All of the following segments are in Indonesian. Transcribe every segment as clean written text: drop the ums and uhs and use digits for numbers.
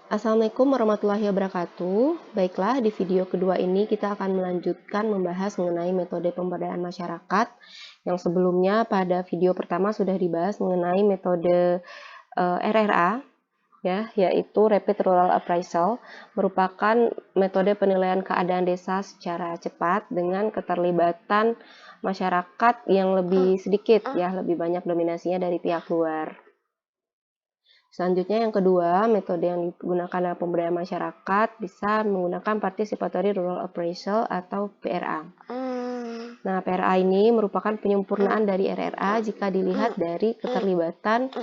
Assalamualaikum warahmatullahi wabarakatuh. Baiklah, di video kedua ini kita akan melanjutkan membahas mengenai metode pemberdayaan masyarakat. Yang sebelumnya pada video pertama sudah dibahas mengenai metode RRA, ya, yaitu Rapid Rural Appraisal, merupakan metode penilaian keadaan desa secara cepat dengan keterlibatan masyarakat yang lebih sedikit, ya, lebih banyak dominasinya dari pihak luar. Selanjutnya yang kedua, metode yang digunakan dalam pemberdayaan masyarakat bisa menggunakan Participatory Rural Appraisal atau PRA. Nah, PRA ini merupakan penyempurnaan dari RRA jika dilihat dari keterlibatan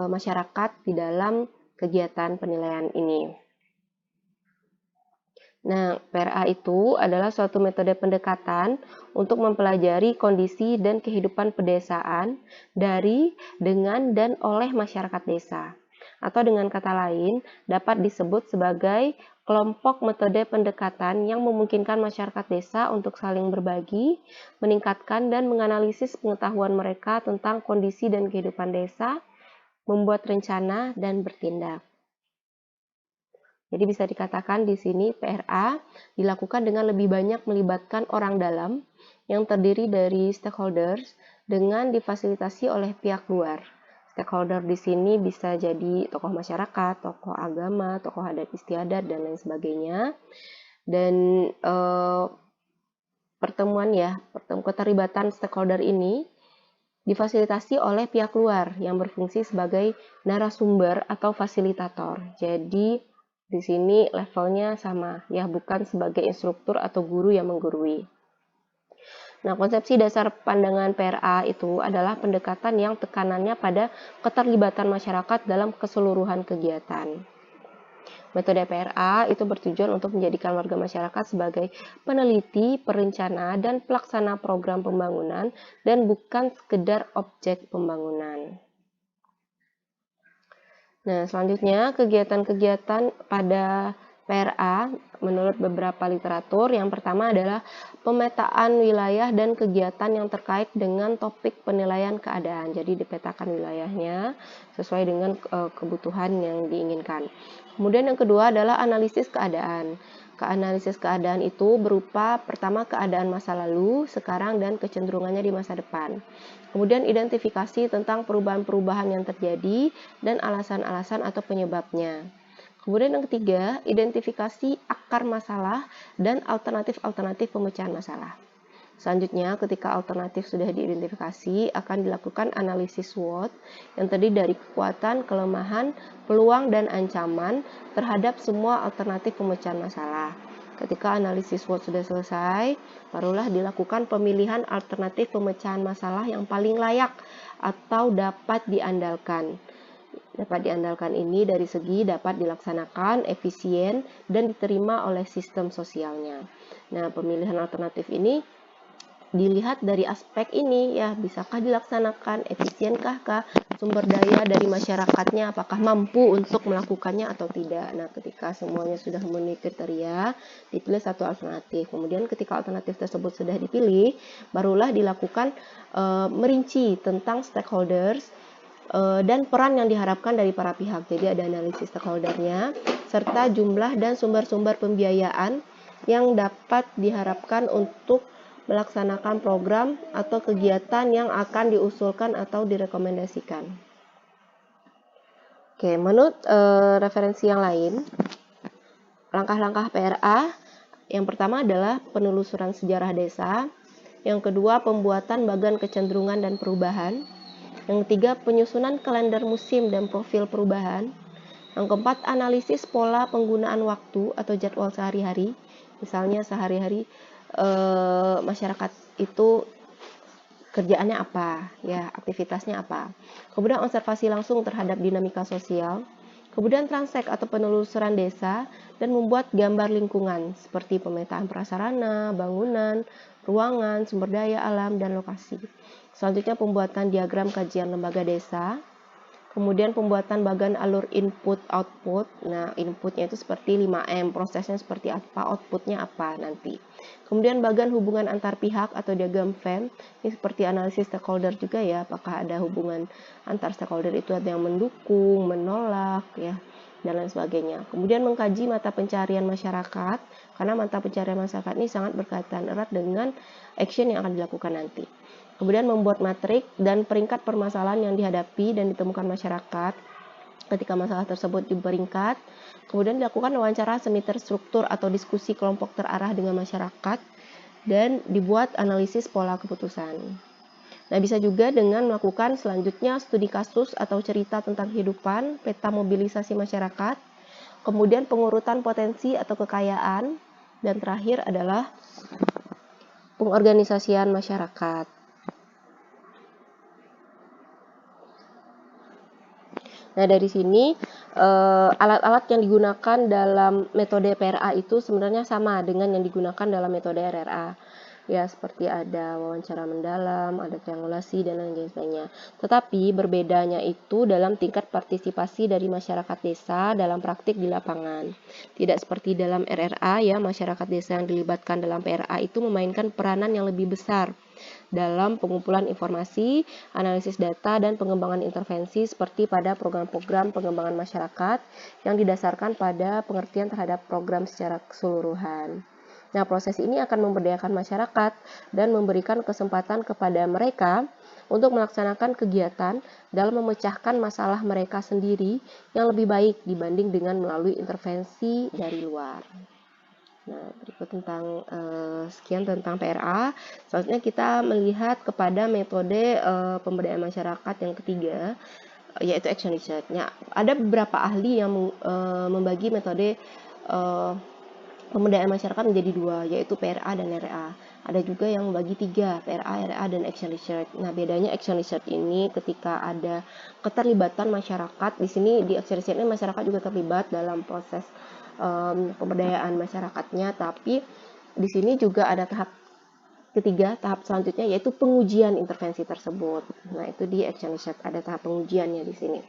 masyarakat di dalam kegiatan penilaian ini. Nah, PRA itu adalah suatu metode pendekatan untuk mempelajari kondisi dan kehidupan pedesaan dari, dengan, dan oleh masyarakat desa. Atau dengan kata lain, dapat disebut sebagai kelompok metode pendekatan yang memungkinkan masyarakat desa untuk saling berbagi, meningkatkan dan menganalisis pengetahuan mereka tentang kondisi dan kehidupan desa, membuat rencana, dan bertindak. Jadi bisa dikatakan di sini PRA dilakukan dengan lebih banyak melibatkan orang dalam yang terdiri dari stakeholders dengan difasilitasi oleh pihak luar. Stakeholder di sini bisa jadi tokoh masyarakat, tokoh agama, tokoh adat istiadat, dan lain sebagainya. Dan keterlibatan stakeholder ini difasilitasi oleh pihak luar yang berfungsi sebagai narasumber atau fasilitator. Jadi di sini levelnya sama, ya, bukan sebagai instruktur atau guru yang menggurui. Nah, konsepsi dasar pandangan PRA itu adalah pendekatan yang tekanannya pada keterlibatan masyarakat dalam keseluruhan kegiatan. Metode PRA itu bertujuan untuk menjadikan warga masyarakat sebagai peneliti, perencana, dan pelaksana program pembangunan dan bukan sekedar objek pembangunan. Nah, selanjutnya kegiatan-kegiatan pada PRA menurut beberapa literatur, yang pertama adalah pemetaan wilayah dan kegiatan yang terkait dengan topik penilaian keadaan. Jadi dipetakan wilayahnya sesuai dengan kebutuhan yang diinginkan. Kemudian yang kedua adalah analisis keadaan. Analisis keadaan itu berupa pertama keadaan masa lalu, sekarang, dan kecenderungannya di masa depan. Kemudian identifikasi tentang perubahan-perubahan yang terjadi dan alasan-alasan atau penyebabnya. Kemudian yang ketiga, identifikasi akar masalah dan alternatif-alternatif pemecahan masalah. Selanjutnya, ketika alternatif sudah diidentifikasi, akan dilakukan analisis SWOT yang terdiri dari kekuatan, kelemahan, peluang, dan ancaman terhadap semua alternatif pemecahan masalah. Ketika analisis SWOT sudah selesai, barulah dilakukan pemilihan alternatif pemecahan masalah yang paling layak atau dapat diandalkan. Dapat diandalkan ini dari segi dapat dilaksanakan, efisien, dan diterima oleh sistem sosialnya. Nah, pemilihan alternatif ini dilihat dari aspek ini, ya, bisakah dilaksanakan, efisienkah sumber daya dari masyarakatnya, apakah mampu untuk melakukannya atau tidak. Nah, ketika semuanya sudah memenuhi kriteria, dipilih satu alternatif. Kemudian ketika alternatif tersebut sudah dipilih, barulah dilakukan merinci tentang stakeholders dan peran yang diharapkan dari para pihak. Jadi ada analisis stakeholdernya, serta jumlah dan sumber-sumber pembiayaan yang dapat diharapkan untuk melaksanakan program atau kegiatan yang akan diusulkan atau direkomendasikan. Oke, menurut referensi yang lain, langkah-langkah PRA yang pertama adalah penelusuran sejarah desa, yang kedua pembuatan bagan kecenderungan dan perubahan, yang ketiga penyusunan kalender musim dan profil perubahan, yang keempat analisis pola penggunaan waktu atau jadwal sehari-hari, misalnya sehari-hari masyarakat itu kerjaannya apa, ya, aktivitasnya apa. Kemudian observasi langsung terhadap dinamika sosial. Kemudian transek atau penelusuran desa dan membuat gambar lingkungan seperti pemetaan prasarana, bangunan, ruangan, sumber daya alam, dan lokasi. Selanjutnya pembuatan diagram kajian lembaga desa. kemudian pembuatan bagan alur input-output. Nah, inputnya itu seperti 5M, prosesnya seperti apa, outputnya apa nanti. Kemudian bagan hubungan antar pihak atau diagram Venn, ini seperti analisis stakeholder juga ya, apakah ada hubungan antar stakeholder itu ada yang mendukung, menolak, ya, dan lain sebagainya. Kemudian mengkaji mata pencarian masyarakat, karena mata pencarian masyarakat ini sangat berkaitan erat dengan action yang akan dilakukan nanti. Kemudian membuat matrik dan peringkat permasalahan yang dihadapi dan ditemukan masyarakat. Ketika masalah tersebut diperingkat, kemudian dilakukan wawancara semi terstruktur atau diskusi kelompok terarah dengan masyarakat, dan dibuat analisis pola keputusan. Nah, bisa juga dengan melakukan selanjutnya studi kasus atau cerita tentang kehidupan, peta mobilisasi masyarakat, kemudian pengurutan potensi atau kekayaan, dan terakhir adalah pengorganisasian masyarakat. Nah, dari sini alat-alat yang digunakan dalam metode PRA itu sebenarnya sama dengan yang digunakan dalam metode RRA. Ya, seperti ada wawancara mendalam, ada triangulasi, dan lain sebagainya. Tetapi berbedanya itu dalam tingkat partisipasi dari masyarakat desa dalam praktik di lapangan. Tidak seperti dalam RRA ya, masyarakat desa yang dilibatkan dalam PRA itu memainkan peranan yang lebih besar dalam pengumpulan informasi, analisis data, dan pengembangan intervensi seperti pada program-program pengembangan masyarakat yang didasarkan pada pengertian terhadap program secara keseluruhan. Nah, proses ini akan memberdayakan masyarakat dan memberikan kesempatan kepada mereka untuk melaksanakan kegiatan dalam memecahkan masalah mereka sendiri yang lebih baik dibanding dengan melalui intervensi dari luar. Nah, berikut tentang sekian tentang PRA. Selanjutnya kita melihat kepada metode pemberdayaan masyarakat yang ketiga, yaitu action research. Nah, ada beberapa ahli yang membagi metode pemberdayaan masyarakat menjadi dua, yaitu PRA dan RA. Ada juga yang membagi tiga, PRA, RA, dan action research. Nah, bedanya action research ini ketika ada keterlibatan masyarakat, di sini di action research ini masyarakat juga terlibat dalam proses pemberdayaan masyarakatnya, tapi di sini juga ada tahap ketiga, tahap selanjutnya, yaitu pengujian intervensi tersebut. Nah, itu di action research ada tahap pengujiannya di sini.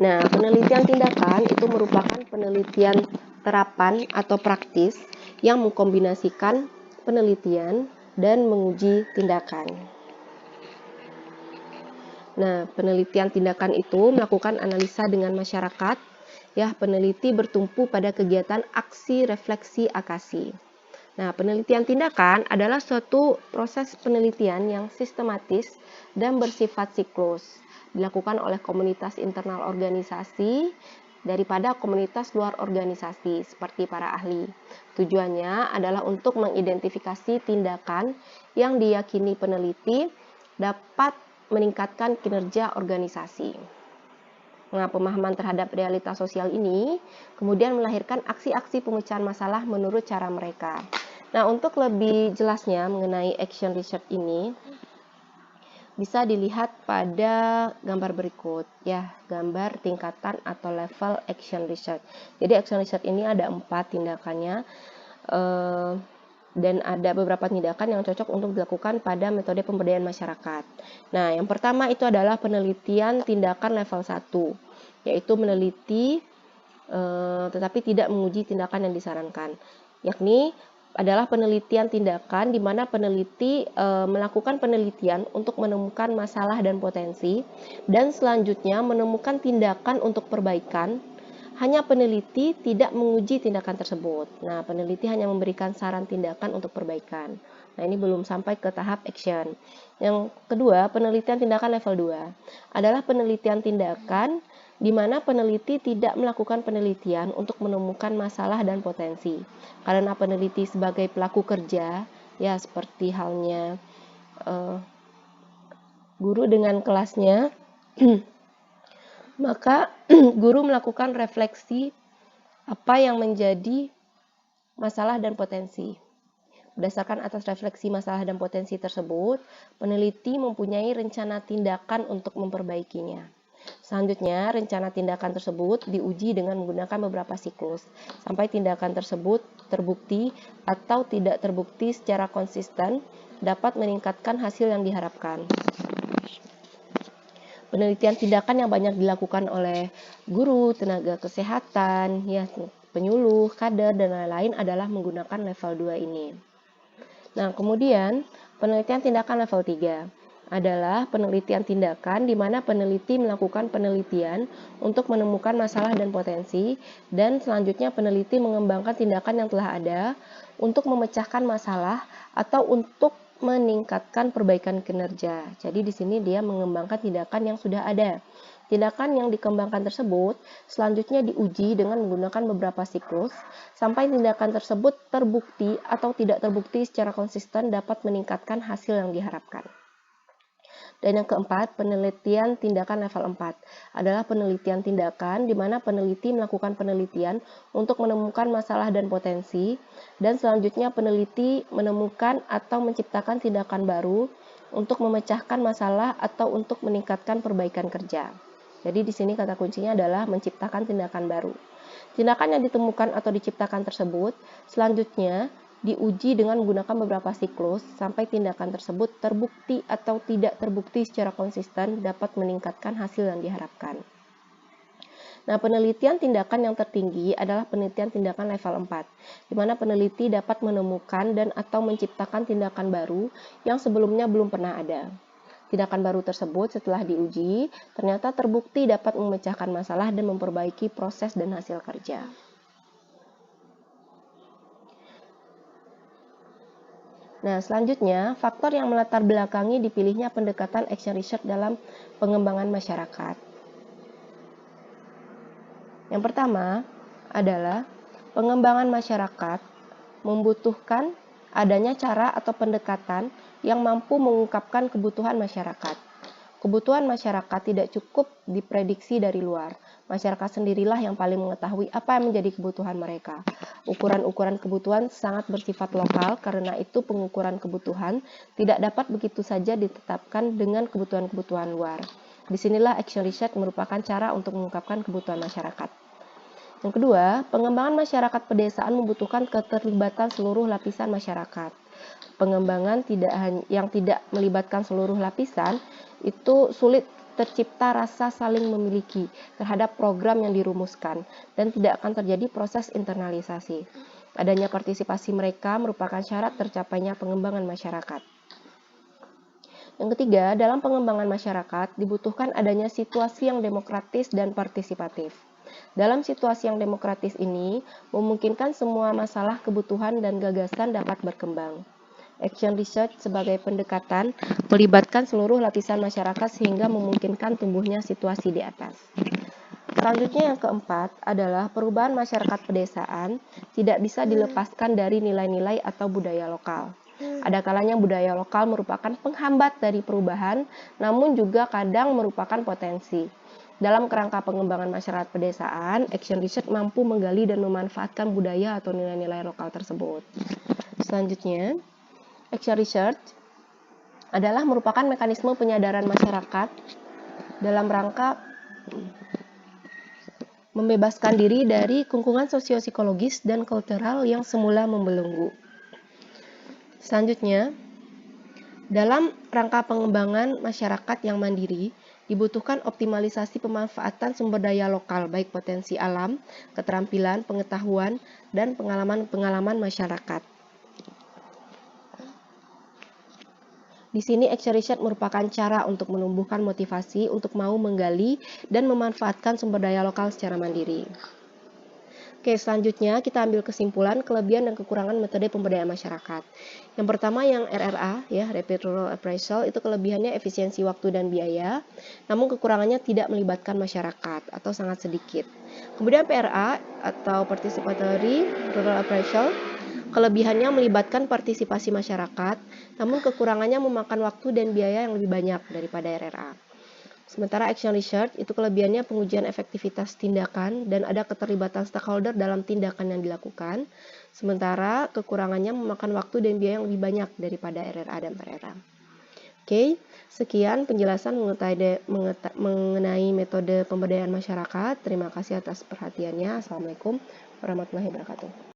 Nah, penelitian tindakan itu merupakan penelitian terapan atau praktis yang mengkombinasikan penelitian dan menguji tindakan. Nah, penelitian tindakan itu melakukan analisa dengan masyarakat. Ya, peneliti bertumpu pada kegiatan aksi refleksi akasi. Nah, penelitian tindakan adalah suatu proses penelitian yang sistematis dan bersifat siklus, dilakukan oleh komunitas internal organisasi daripada komunitas luar organisasi seperti para ahli. Tujuannya adalah untuk mengidentifikasi tindakan yang diyakini peneliti dapat meningkatkan kinerja organisasi. Nah, pemahaman terhadap realitas sosial ini kemudian melahirkan aksi-aksi pemecahan masalah menurut cara mereka. Nah, untuk lebih jelasnya mengenai action research ini bisa dilihat pada gambar berikut ya, gambar tingkatan atau level action research. Jadi action research ini ada 4 tindakannya dan ada beberapa tindakan yang cocok untuk dilakukan pada metode pemberdayaan masyarakat. Nah, yang pertama itu adalah penelitian tindakan level 1, yaitu meneliti tetapi tidak menguji tindakan yang disarankan, yakni adalah penelitian tindakan di mana peneliti melakukan penelitian untuk menemukan masalah dan potensi, dan selanjutnya menemukan tindakan untuk perbaikan. Hanya peneliti tidak menguji tindakan tersebut. Nah, peneliti hanya memberikan saran tindakan untuk perbaikan. Nah, ini belum sampai ke tahap action. Yang kedua, penelitian tindakan level 2 adalah penelitian tindakan di mana peneliti tidak melakukan penelitian untuk menemukan masalah dan potensi. Karena peneliti sebagai pelaku kerja, ya seperti halnya guru dengan kelasnya, maka guru melakukan refleksi apa yang menjadi masalah dan potensi. Berdasarkan atas refleksi masalah dan potensi tersebut, peneliti mempunyai rencana tindakan untuk memperbaikinya. Selanjutnya, rencana tindakan tersebut diuji dengan menggunakan beberapa siklus, sampai tindakan tersebut terbukti atau tidak terbukti secara konsisten dapat meningkatkan hasil yang diharapkan. Penelitian tindakan yang banyak dilakukan oleh guru, tenaga kesehatan, ya, penyuluh, kader, dan lain-lain adalah menggunakan level 2 ini. Nah, kemudian penelitian tindakan level 3 adalah penelitian tindakan di mana peneliti melakukan penelitian untuk menemukan masalah dan potensi, dan selanjutnya peneliti mengembangkan tindakan yang telah ada untuk memecahkan masalah atau untuk meningkatkan perbaikan kinerja. Jadi di sini dia mengembangkan tindakan yang sudah ada. Tindakan yang dikembangkan tersebut selanjutnya diuji dengan menggunakan beberapa siklus sampai tindakan tersebut terbukti atau tidak terbukti secara konsisten dapat meningkatkan hasil yang diharapkan. Dan yang keempat, penelitian tindakan level 4 adalah penelitian tindakan di mana peneliti melakukan penelitian untuk menemukan masalah dan potensi, dan selanjutnya peneliti menemukan atau menciptakan tindakan baru untuk memecahkan masalah atau untuk meningkatkan perbaikan kerja. Jadi di sini kata kuncinya adalah menciptakan tindakan baru. Tindakan yang ditemukan atau diciptakan tersebut selanjutnya diuji dengan menggunakan beberapa siklus sampai tindakan tersebut terbukti atau tidak terbukti secara konsisten dapat meningkatkan hasil yang diharapkan. Nah, penelitian tindakan yang tertinggi adalah penelitian tindakan level 4, di mana peneliti dapat menemukan dan atau menciptakan tindakan baru yang sebelumnya belum pernah ada. Tindakan baru tersebut setelah diuji, ternyata terbukti dapat memecahkan masalah dan memperbaiki proses dan hasil kerja. Nah, selanjutnya, faktor yang melatar belakangi dipilihnya pendekatan action research dalam pengembangan masyarakat. Yang pertama adalah pengembangan masyarakat membutuhkan adanya cara atau pendekatan yang mampu mengungkapkan kebutuhan masyarakat. Kebutuhan masyarakat tidak cukup diprediksi dari luar. Masyarakat sendirilah yang paling mengetahui apa yang menjadi kebutuhan mereka. Ukuran-ukuran kebutuhan sangat bersifat lokal, karena itu pengukuran kebutuhan tidak dapat begitu saja ditetapkan dengan kebutuhan-kebutuhan luar. Disinilah action research merupakan cara untuk mengungkapkan kebutuhan masyarakat. Yang kedua, pengembangan masyarakat pedesaan membutuhkan keterlibatan seluruh lapisan masyarakat. Pengembangan yang tidak melibatkan seluruh lapisan itu sulit tercipta rasa saling memiliki terhadap program yang dirumuskan dan tidak akan terjadi proses internalisasi. Adanya partisipasi mereka merupakan syarat tercapainya pengembangan masyarakat. Yang ketiga, dalam pengembangan masyarakat dibutuhkan adanya situasi yang demokratis dan partisipatif. Dalam situasi yang demokratis ini, memungkinkan semua masalah, kebutuhan, dan gagasan dapat berkembang. Action research sebagai pendekatan melibatkan seluruh lapisan masyarakat sehingga memungkinkan tumbuhnya situasi di atas. Selanjutnya yang keempat adalah perubahan masyarakat pedesaan tidak bisa dilepaskan dari nilai-nilai atau budaya lokal. Ada kalanya budaya lokal merupakan penghambat dari perubahan, namun juga kadang merupakan potensi. Dalam kerangka pengembangan masyarakat pedesaan, action research mampu menggali dan memanfaatkan budaya atau nilai-nilai lokal tersebut. Selanjutnya, action research adalah merupakan mekanisme penyadaran masyarakat dalam rangka membebaskan diri dari kungkungan sosio-psikologis dan kultural yang semula membelenggu. Selanjutnya, dalam rangka pengembangan masyarakat yang mandiri, dibutuhkan optimalisasi pemanfaatan sumber daya lokal, baik potensi alam, keterampilan, pengetahuan, dan pengalaman-pengalaman masyarakat. Di sini action research merupakan cara untuk menumbuhkan motivasi untuk mau menggali dan memanfaatkan sumber daya lokal secara mandiri. Oke, selanjutnya kita ambil kesimpulan, kelebihan dan kekurangan metode pemberdayaan masyarakat. Yang pertama yang RRA, ya, Rapid Rural Appraisal, itu kelebihannya efisiensi waktu dan biaya, namun kekurangannya tidak melibatkan masyarakat atau sangat sedikit. Kemudian PRA atau Participatory Rural Appraisal, kelebihannya melibatkan partisipasi masyarakat, namun kekurangannya memakan waktu dan biaya yang lebih banyak daripada RRA. Sementara action research itu kelebihannya pengujian efektivitas tindakan dan ada keterlibatan stakeholder dalam tindakan yang dilakukan. Sementara kekurangannya memakan waktu dan biaya yang lebih banyak daripada RRA dan PRA. Oke, sekian penjelasan mengenai metode pemberdayaan masyarakat. Terima kasih atas perhatiannya. Assalamualaikum warahmatullahi wabarakatuh.